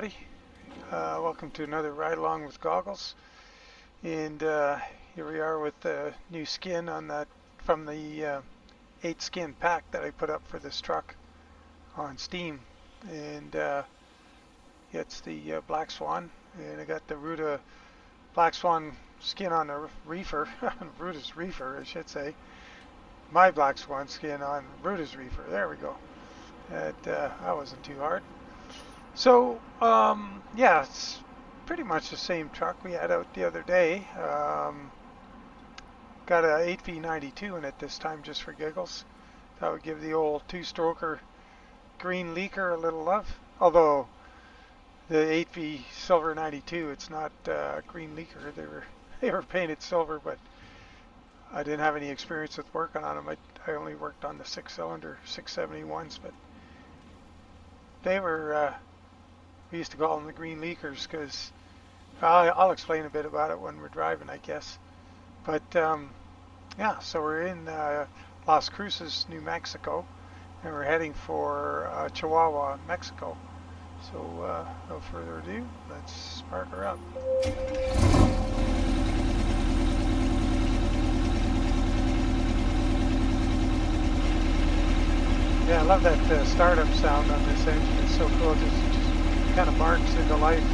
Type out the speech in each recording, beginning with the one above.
everybody. Welcome to another ride along with Goggles. And here we are with the new skin on that from the 8 skin pack that I put up for this truck on Steam. And it's the Black Swan. And I got the Ruda Black Swan skin on the reefer, Ruda's reefer I should say. My Black Swan skin on Ruda's reefer. There we go. That wasn't too hard. So, yeah, it's pretty much the same truck we had out the other day. Got a 8V92 in it this time just for giggles. That would give the old 2-stroker green leaker a little love. Although the 8V Silver 92, it's not green leaker. They were painted silver, but I didn't have any experience with working on them. I only worked on the 6-cylinder 671s, but they were. We used to call them the green leakers because I'll explain a bit about it when we're driving, I guess. But yeah, so we're in Las Cruces, New Mexico, and we're heading for Chihuahua, Mexico. So no further ado, let's spark her up. Yeah, I love that startup sound on this engine. It's so cool. Just kind of barks into life.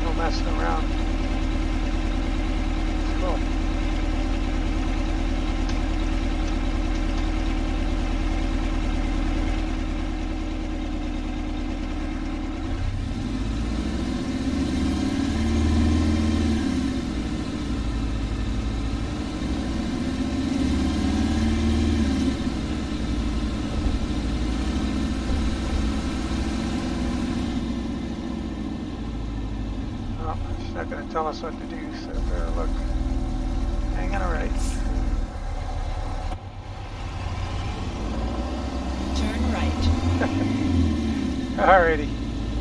No messing around. It's cool. Not going to tell us what to do, so better look. Hanging alright. Turn right. Alrighty,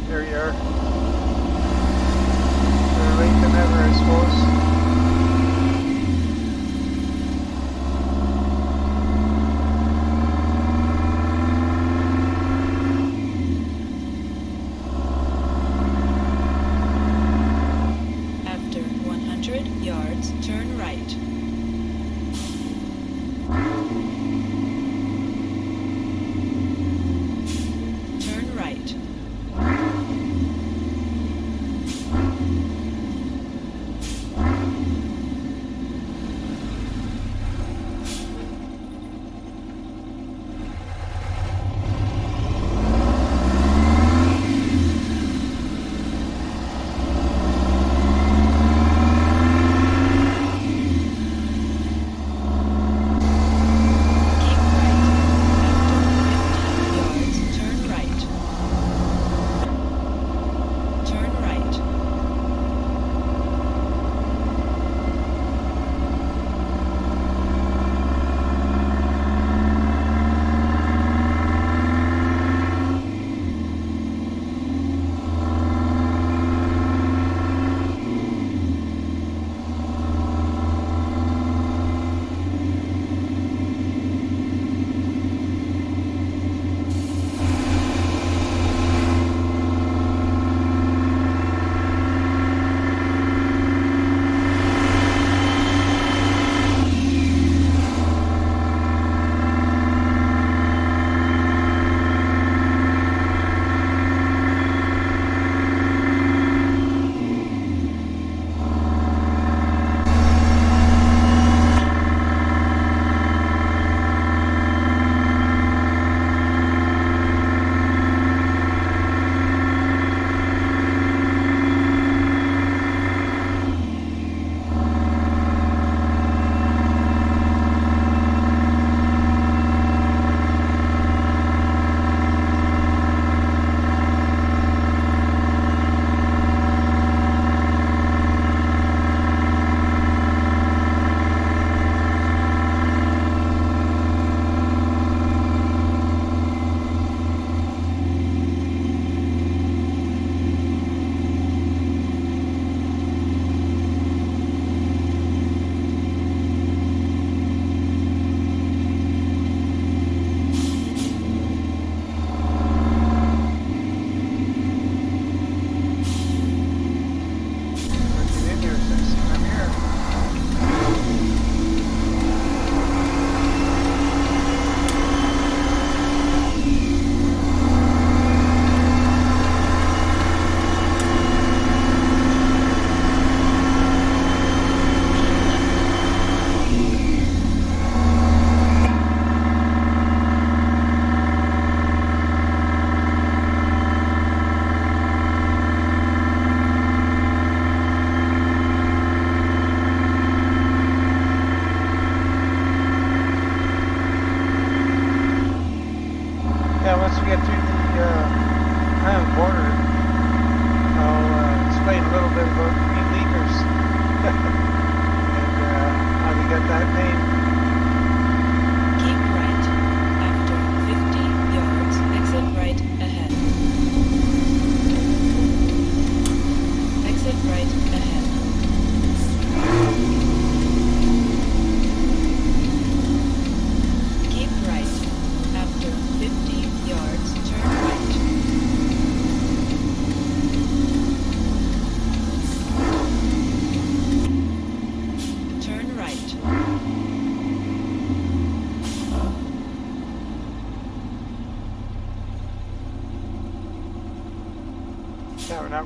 there you are. Better late than ever, I suppose. Turn right. Turn right.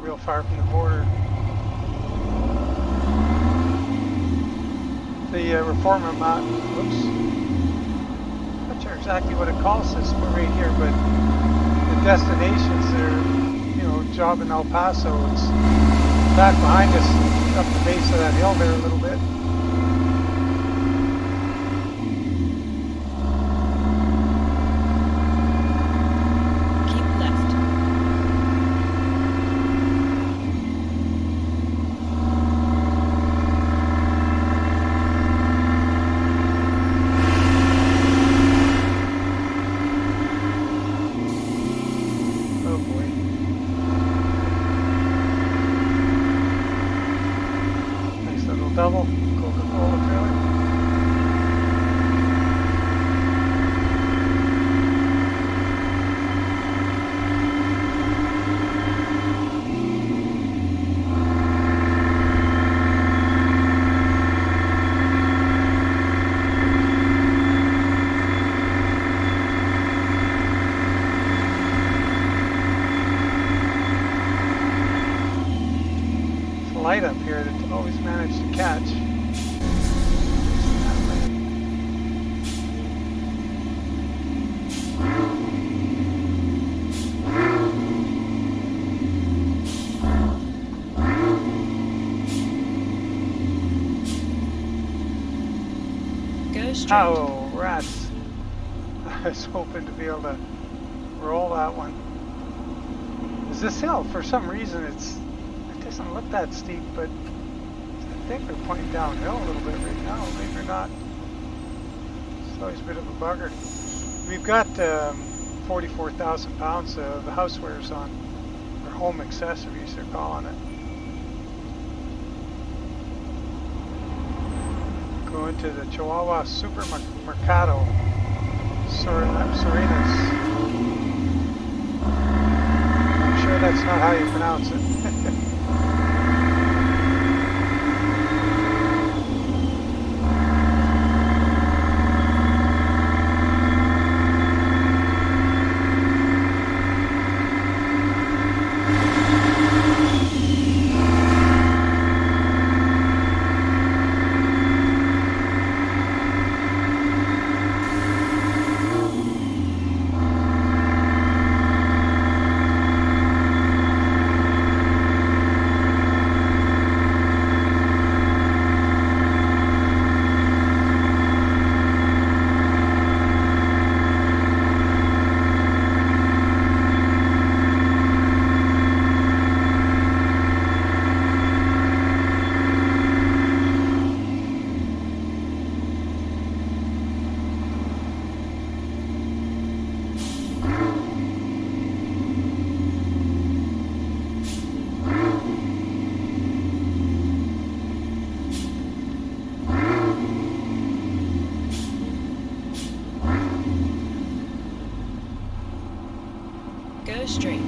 real far from the border. The reformer map, whoops, not sure exactly what it calls this, but right here, but the destinations are, you know, job in El Paso. It's back behind us, up the base of that hill there a little bit. Double Coca-Cola trailer. There's a light up here that always managed to catch. Oh, rats. I was hoping to be able to roll that one. Is this hill, for some reason, it doesn't look that steep, but I think we're pointing downhill a little bit right now. Maybe we're not. It's always a bit of a bugger. We've got 44,000 pounds of housewares on, or home accessories, they're calling it. Going to the Chihuahua Supermercado, Serenas. I'm sure that's not how you pronounce it. Go straight.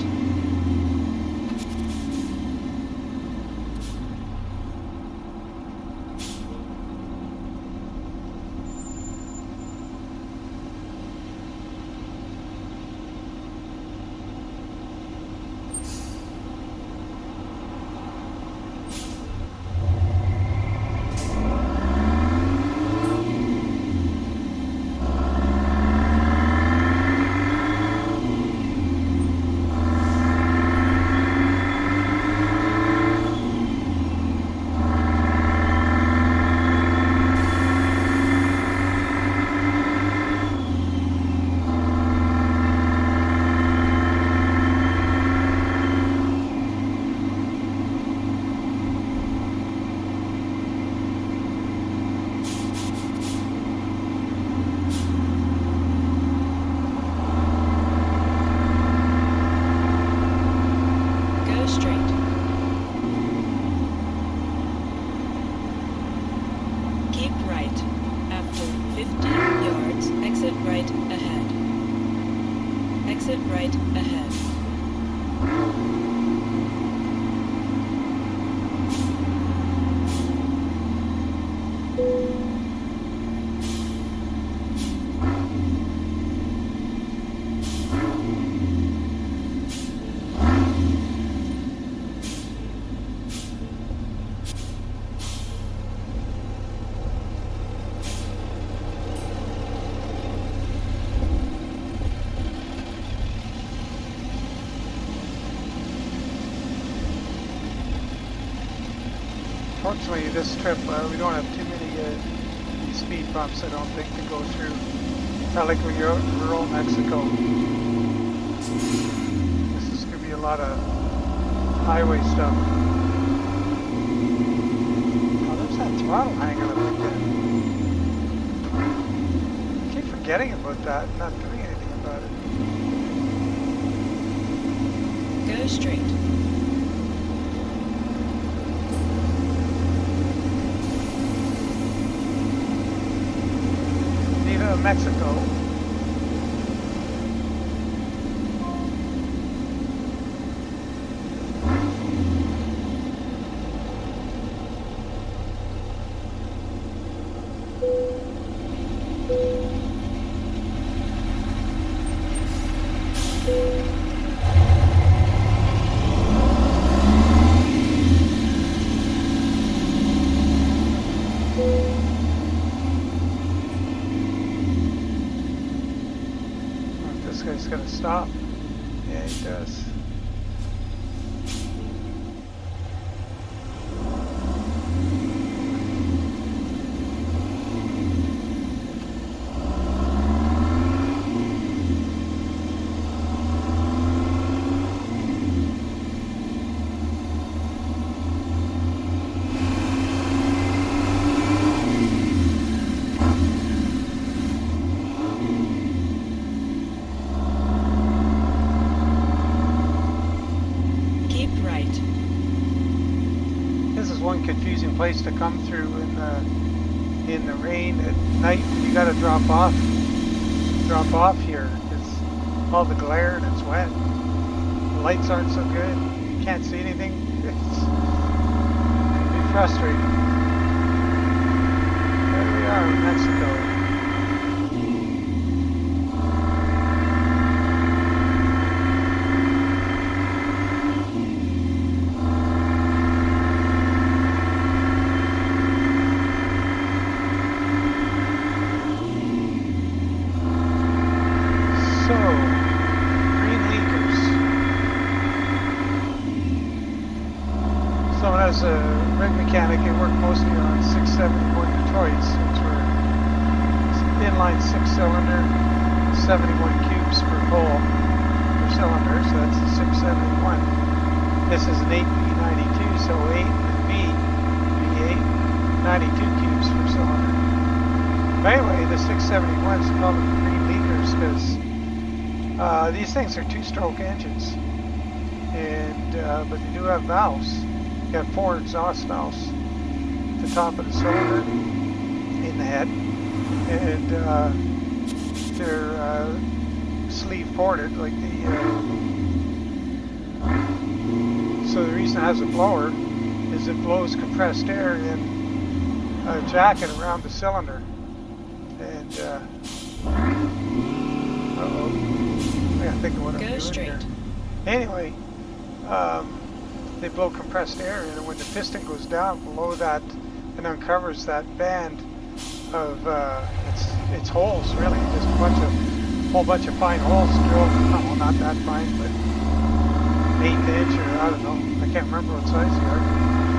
Exit right ahead. Fortunately, this trip we don't have too many these speed bumps. I don't think to go through. Not like when you're out in rural Mexico. This is gonna be a lot of highway stuff. Oh, there's that throttle hanging up again. I keep forgetting about that and not doing anything about it. Go straight. Viva Mexico. This guy's gonna stop. Yeah, he does. Confusing place to come through in the rain at night. You got to drop off here because all the glare and it's wet. The lights aren't so good. You can't see anything. It can be frustrating. There we are in Mexico. As a rig mechanic, I work mostly on 671 Detroits, which were inline 6-cylinder, 71 cubes per hole per cylinder, so that's the 671. This is an 8B92, so 8 and B, B8, 92 cubes per cylinder. But anyway, the 671 is called the green leakers because these things are two-stroke engines, and but they do have valves. You got 4 exhaust valves at the top of the cylinder in the head, and they're sleeve ported like the. So the reason it has a blower is it blows compressed air in a jacket around the cylinder, and uh-oh, I gotta think of what I'm doing here. Anyway. They blow compressed air in, and when the piston goes down below that and uncovers that band of it's holes, really, just a whole bunch of fine holes drilled. Well, not that fine, but 1/8 inch or I don't know. I can't remember what size they are.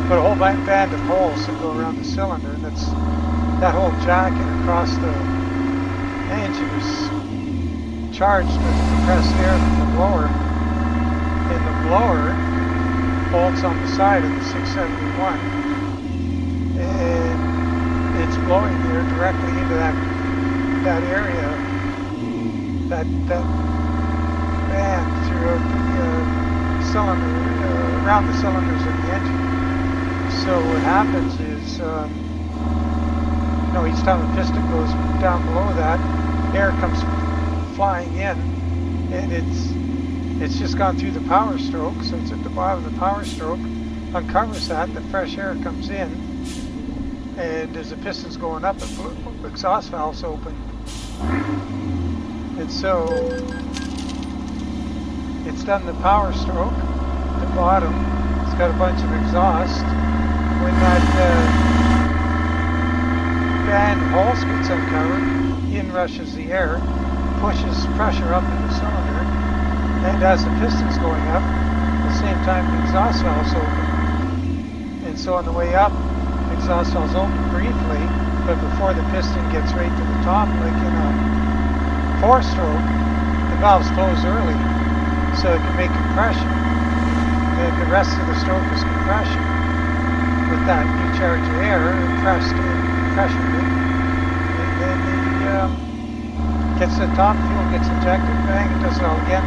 But a whole band of holes that go around the cylinder, and that's that whole jacket across the engine is charged with compressed air from the blower, and the blower bolts on the side of the 671, and it's blowing air directly into that area, that band throughout the cylinder, around the cylinders of the engine. So what happens is, each time a piston goes down below that, air comes flying in, and it's just gone through the power stroke, so it's at the bottom of the power stroke, uncovers that, the fresh air comes in, and as the piston's going up, the exhaust valves open. And so, it's done the power stroke, at the bottom, it's got a bunch of exhaust. When that band hose gets uncovered, in rushes the air, pushes pressure up in the cylinder, and as the piston's going up, at the same time the exhaust valves open. And so on the way up, exhaust valve's open briefly, but before the piston gets right to the top, like in a 4-stroke, the valve's closed early, so it can make compression. And the rest of the stroke is compression. With that new charge of air pressed in, pressured in, and then the gets to the top, fuel gets injected, bang, it does it all again.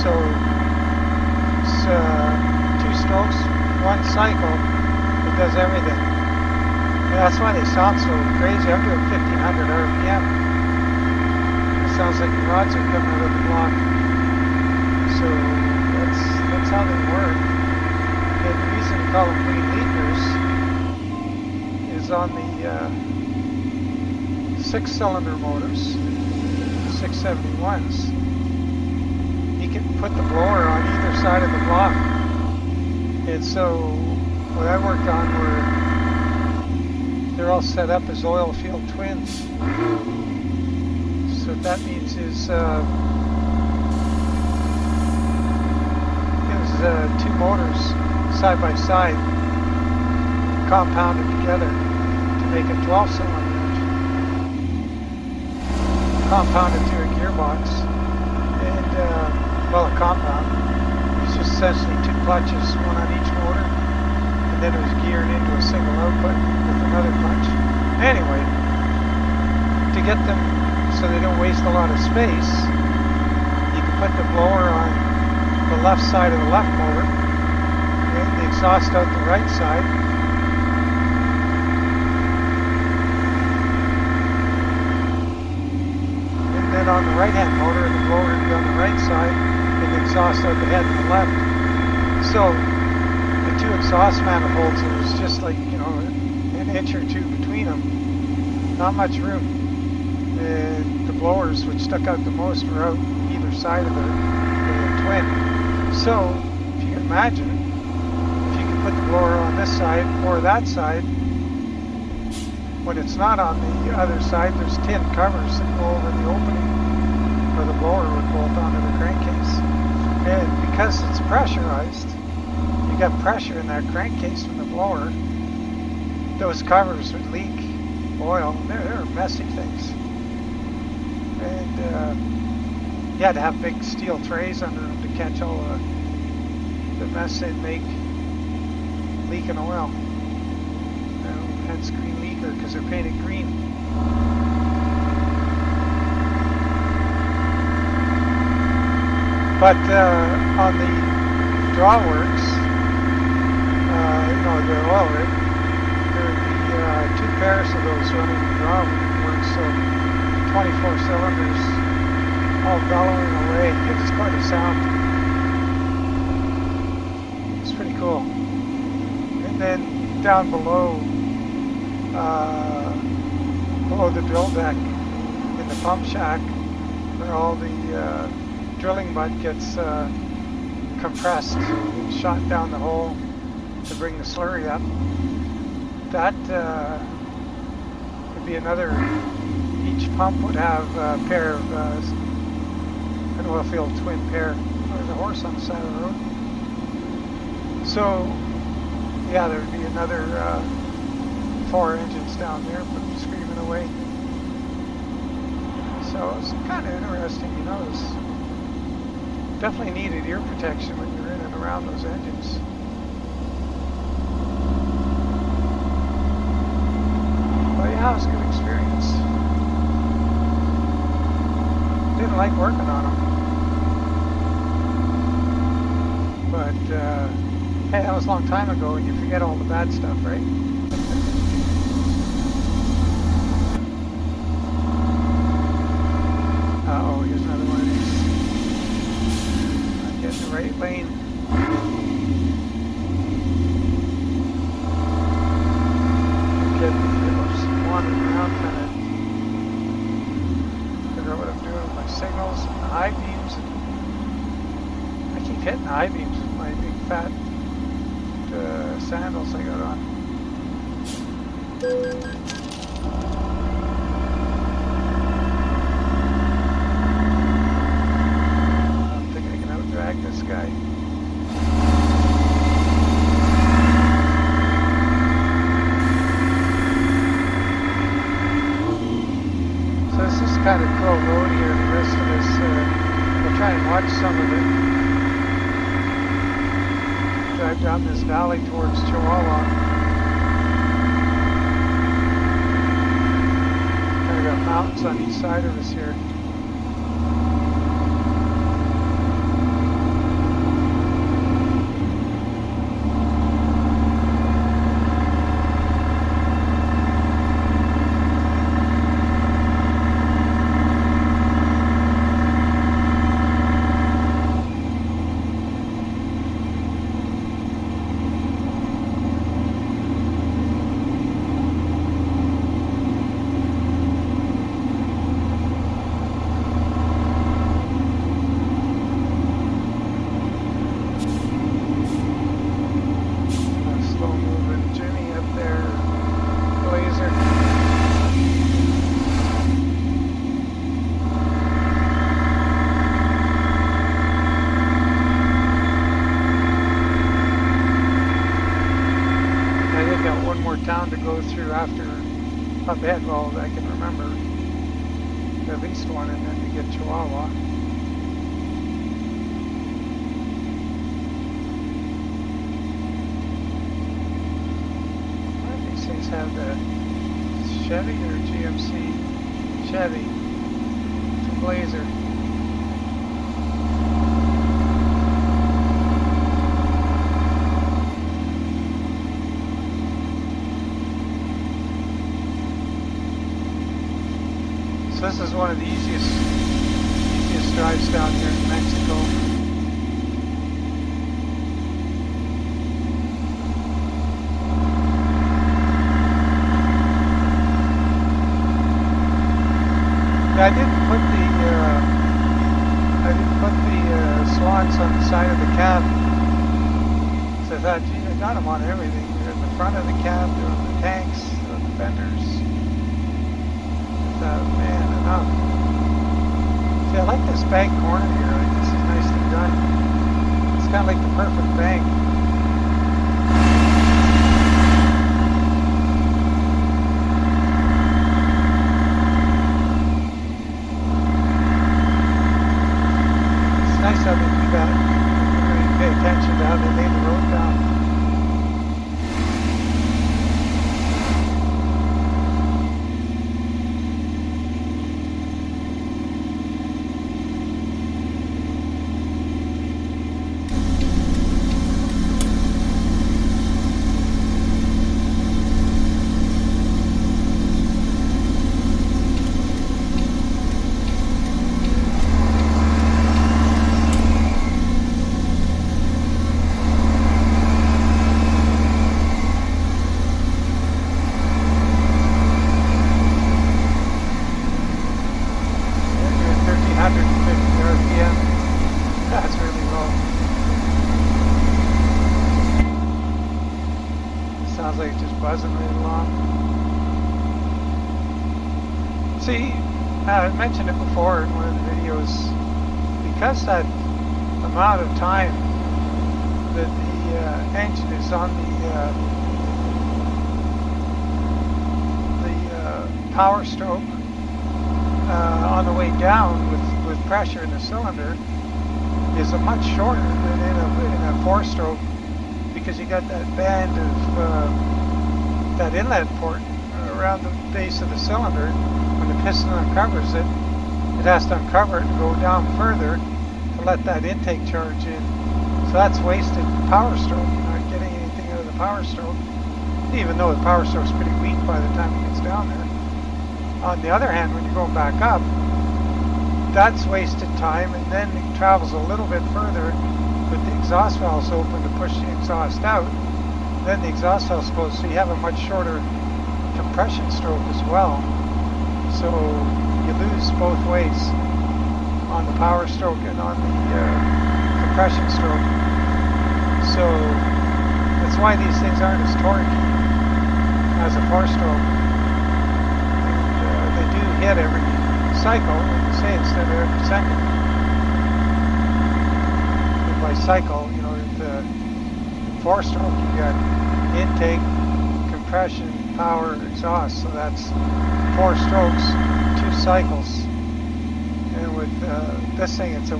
So it's 2 strokes, 1 cycle, it does everything. And that's why they sound so crazy. I'm doing 1500 RPM. It sounds like the rods are coming out of the block. So that's how they work. And the reason we call them green leakers is on the 6-cylinder motors, 671s, you can put the blower on either side of the block. And so what I worked on were they're all set up as oil field twins. So what that means is there's 2 motors side by side compounded together to make a 12-cylinder engine. Compounded through a gearbox, and well, a compound. It's just essentially 2 clutches, one on each motor, and then it was geared into a single output with another clutch. Anyway, to get them so they don't waste a lot of space, you can put the blower on the left side of the left motor, and the exhaust out the right side. And then on the right hand motor, the blower would be on the right side, and the exhaust out the head on the left. So the 2 exhaust manifolds, there's just like, you know, an inch or 2 between them. Not much room. And the blowers, which stuck out the most, were out either side of the twin. So, if you can imagine, if you can put the blower on this side or that side, when it's not on the other side, there's tin covers that go over the opening where the blower would bolt onto the crankcase. And because it's pressurized, you got pressure in that crankcase from the blower, those covers would leak oil. They're messy things. And you had to have big steel trays under them to catch all the mess they'd make leaking oil. Hence green leaker, because they're painted green. But on the drawworks, you know, the oil rig, there would be 2 pairs of those running the drawworks, so 24 cylinders, all bellowing away. It's quite a sound. It's pretty cool. And then down below, below the drill deck in the pump shack, where all the drilling mud gets compressed and shot down the hole to bring the slurry up. That would be another. Each pump would have a pair of an oil field twin pair. There's a horse on the side of the road. So yeah, there would be another 4 engines down there, screaming away. So it's kind of interesting, you know. It's definitely needed ear protection when you're in and around those engines. But yeah, it was a good experience. Didn't like working on them. But hey, that was a long time ago, and you forget all the bad stuff, right? Uh-oh, here's another one of these. I'm getting the right lane. Just wandering around trying to figure out what I'm doing with my signals and the high beams. I keep hitting the high beams with my big fat sandals I got on. I don't think I can out-drag this guy. kind of cool road here. The rest of this, we'll try and watch some of it. Drive down this valley towards Chihuahua. Kind of got mountains on each side of us here. Town to go through after up ahead, well, I can remember at least one, and then we get Chihuahua. What do these things have? The Chevy or GMC? Chevy. It's a Blazer. This is one of the easiest drives down here in Mexico. Yeah, I didn't put the swans on the side of the cab. So I thought, gee, I got them on everything. They're in the front of the cab, they're on the tanks, they're on the fenders. Man, enough. See, I like this bank corner here. Like, this is nicely done. It's kind of like the perfect bank. It's nice how they do that. You really pay attention to how they lay the road down. I mentioned it before in one of the videos, because that amount of time that the engine is on the power stroke on the way down with pressure in the cylinder is a much shorter than in a four-stroke, because you got that band of that inlet port around the base of the cylinder. When the piston uncovers it, it has to uncover it and go down further to let that intake charge in. So that's wasted power stroke. You're not getting anything out of the power stroke, even though the power stroke's pretty weak by the time it gets down there. On the other hand, when you're going back up, that's wasted time, and then it travels a little bit further with the exhaust valves open to push the exhaust out. Then the exhaust valves closed, so you have a much shorter compression stroke as well. So you lose both ways on the power stroke and on the compression stroke. So that's why these things aren't as torquey as a four-stroke. And they do hit every cycle, like you say, instead of every second. And by cycle, you know, the four-stroke, you got intake, compression, power, exhaust. So that's 4 strokes, 2 cycles. with this thing, it's a,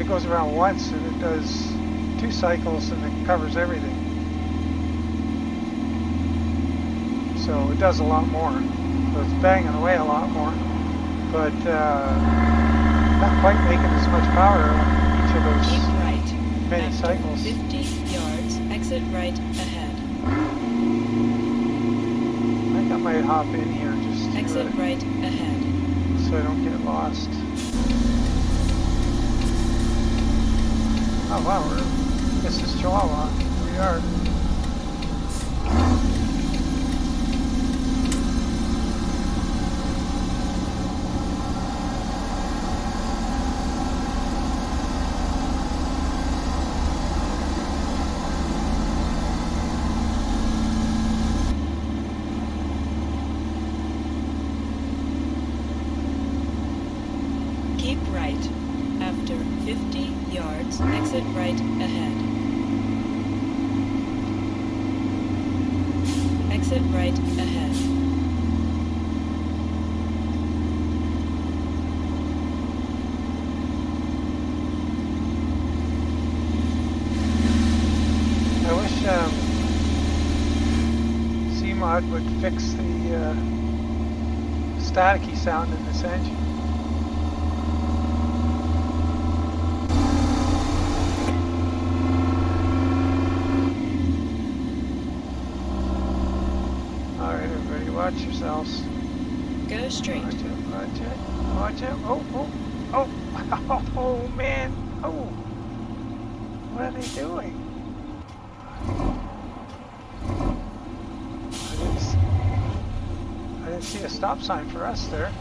it goes around once and it does 2 cycles and it covers everything. So it does a lot more. So it's banging away a lot more, but not quite making as much power on each of those Keep right. many After cycles. 50 yards, exit right ahead. I think I might hop in here just to, Exit right ahead. so I don't get lost. Oh wow, this is Chihuahua. Here we are. Keep right. After 50 yards, exit right ahead. Exit right ahead. I wish CMod would fix the staticky sound in this engine. Alright everybody, watch yourselves. Go straight. Watch it, watch it, watch it. Oh, oh, oh, oh man, oh. What are they doing? I didn't see a stop sign for us there.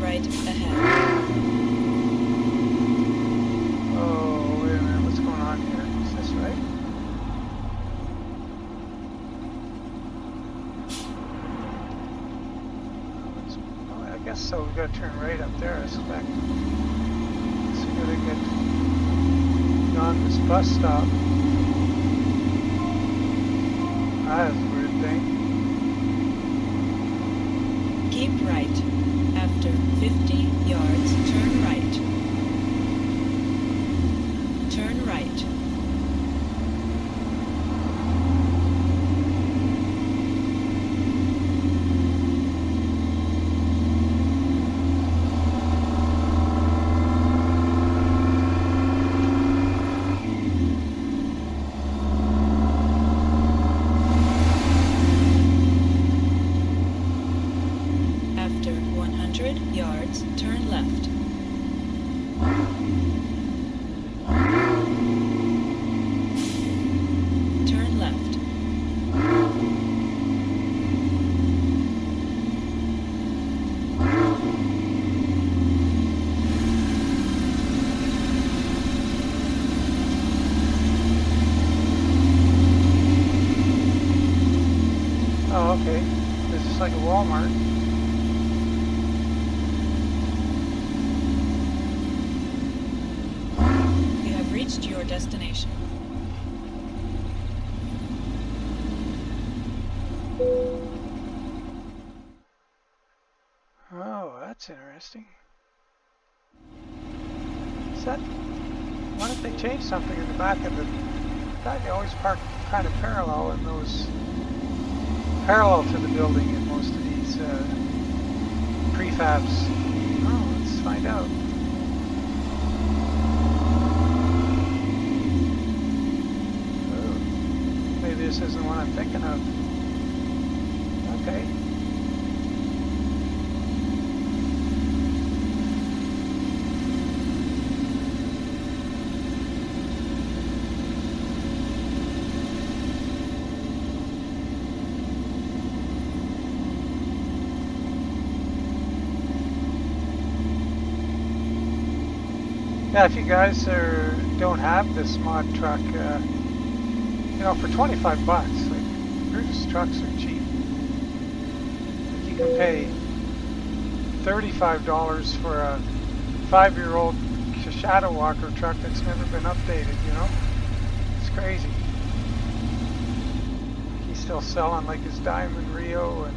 right ahead. Oh, wait a minute, what's going on here? Is this right? Oh, I guess so. We've got to turn right up there, I suspect. So we got to get beyond this bus stop. That is a weird thing. Keep right. After 50 yards, turn right. Turn right. After 100 yards, turn left. Turn left. Oh, okay. This is like a Walmart. You have reached your destination. Oh, that's interesting. Is that... What if they change something in the back of the... I thought you always park kind of parallel in those... Parallel to the building in most of these prefabs. Oh, let's find out. this isn't the one I'm thinking of. Okay. Yeah, if you guys don't have this mod truck, you know, for 25 bucks, like, Cruces trucks are cheap. Like, you can pay $35 for a 5-year-old Shadow Walker truck that's never been updated, you know? It's crazy. He's still selling like his Diamond Rio and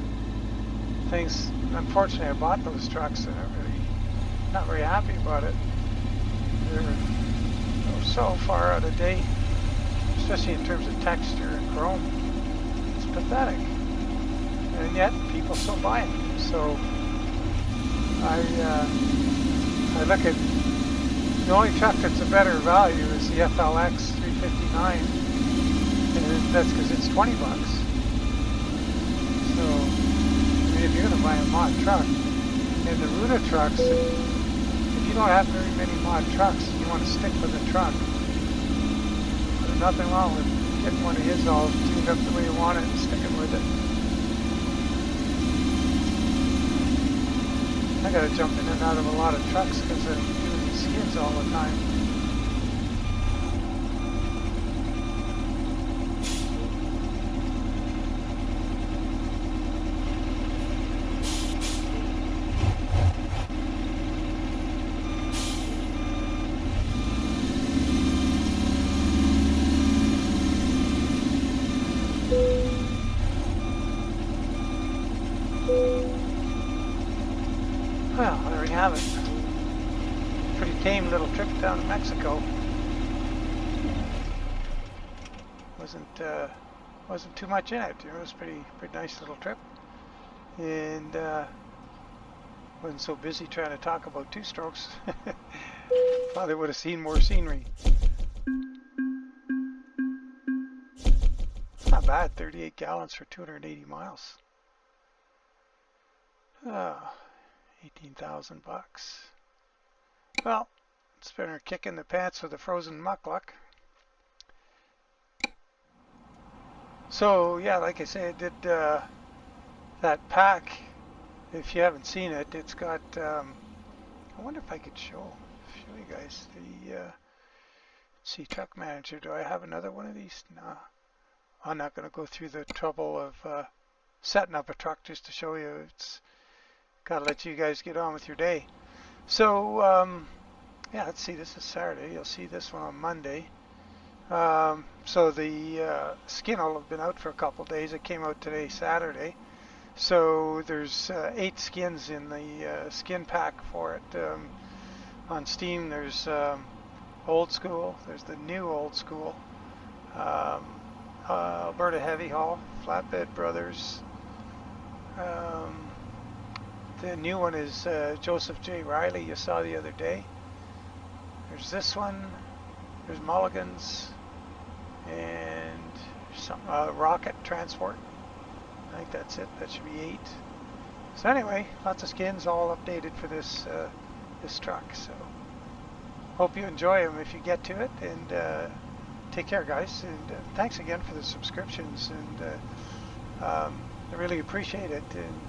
things. Unfortunately, I bought those trucks and I'm not very happy about it. They're so far out of date, especially in terms of texture and chrome. It's pathetic, and yet people still buy them. So I look at the only truck that's a better value is the FLX 359, and that's because it's 20 bucks. So I mean, if you're gonna buy a mod truck, and the Ruda trucks. If you don't have very many mod trucks, you want to stick with a truck. There's nothing wrong with getting one of his all tuned up the way you want it and sticking with it. I gotta jump in and out of a lot of trucks because I'm doing these skids all the time. Well, there we have it. Pretty tame little trip down to Mexico. Wasn't too much in it. It was pretty nice little trip, and wasn't so busy trying to talk about two-strokes. Thought I would have seen more scenery. Not bad. 38 gallons for 280 miles. 18,000 bucks. Well, it's been a kick in the pants with the frozen muckluck. So yeah, like I say, I did that pack. If you haven't seen it, it's got. I wonder if I could show you guys the. See, truck manager. Do I have another one of these? No, I'm not going to go through the trouble of setting up a truck just to show you. It's gotta let you guys get on with your day. So yeah, let's see, this is Saturday. You'll see this one on Monday. So the skin will have been out for a couple days. It came out today, Saturday. So there's 8 skins in the skin pack for it. On Steam there's old school, there's the new old school, Alberta Heavy Haul, Flatbed Brothers. The new one is Joseph J. Riley, you saw the other day. There's this one, there's Mulligan's, and some Rocket Transport. I think that's it, that should be 8. So anyway, lots of skins all updated for this this truck. So hope you enjoy them if you get to it, and take care guys, and thanks again for the subscriptions, and I really appreciate it. And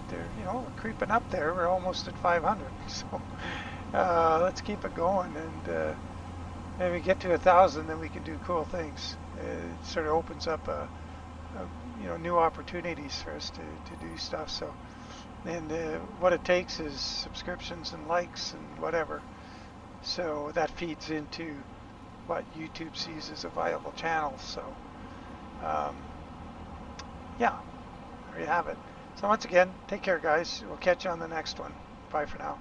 they're, you know, we're creeping up there. We're almost at 500. So let's keep it going, and when we get to 1,000, then we can do cool things. It sort of opens up you know, new opportunities for us to do stuff. So, and what it takes is subscriptions and likes and whatever. So that feeds into what YouTube sees as a viable channel. So yeah, there you have it. So once again, take care guys. We'll catch you on the next one. Bye for now.